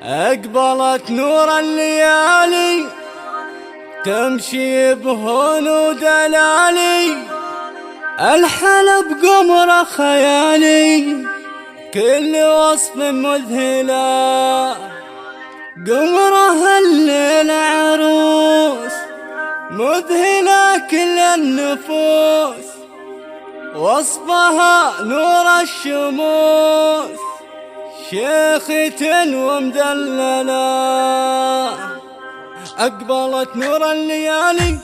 أقبلت نور الليالي تمشي بهون ودلالي، الحلب قمر خيالي كل وصف مذهلة، قمرها الليل عروس مذهلة كل النفوس، وصفها نور الشموس شيخة ومدللة. أقبلت نور الليالي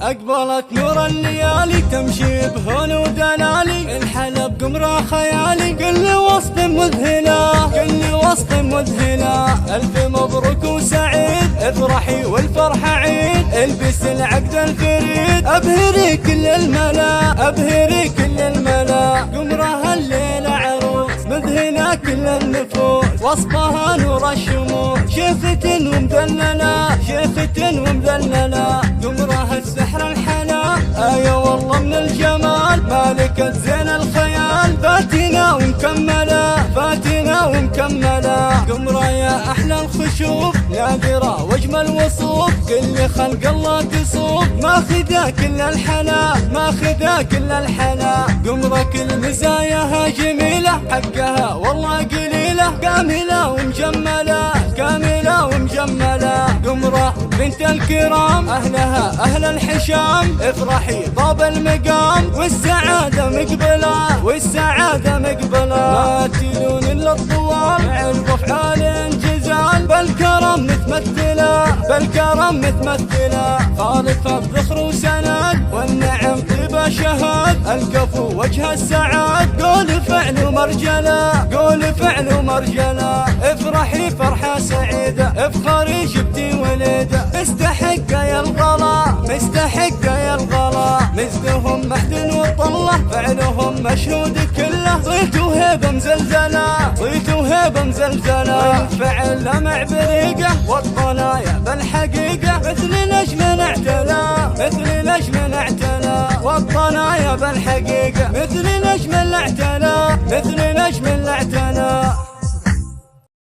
أقبلت نور الليالي تمشي بهون ودلالي، الحلب قمرة خيالي كل وصف مذهلة كل وصف مذهلة. ألف مبروك وسعيد افرحي والفرحة عيد، البس العقد الفريد أبهري كل الملا أبهري كل الملا. قمرها الليلة عروس مذهلة كل النفوس، وصفها نور الشموس شيخة ومدللة شيخة ومدللة. قمرها السحر الحلا آية والله من الجمال، مالكة زين الخيال فاتنة ومكملة فاتنة ومكملة. قمرة يا أحلى الخشوف نادرة واجمل وصوف، كل خلق الله تصوف ماخذة كل الحلا ماخذة كل الحلا. قمرة كل مزاياها جميلة حقها والله قليلة، كاملة ومجملة كاملة ومجملة. قمرة بنت الكرام أهلها أهل الحشام، افرحي طاب المقام والسعادة مقبلة والسعادة مقبلة. ما تلون إلا الطوال علم أفعال انجزال، بالكرم متمثلة بالكرم متمثلة. خالفها بذخر وسند والنعم طيبة شهاد، الكفو وجه السعاد قول فعل ومرجلة قول فعل ومرجلة. افرحي فرحة سعيدة افخري جبتي وليدة، مستحق يا الغلا مستحق يا الغلا. مزدهم محد وطلة فعلهم مشهود كله، صيت وهيبة مزلزلة صيت وهيبة مزلزلة. الفعل لمع بريقة والطلايا بالحقيقة، مثل نجم اعتلى مثل نجم اعتلى. والطلايا بالحقيقة مثل نجم اعتلى مثل نجم اعتلى.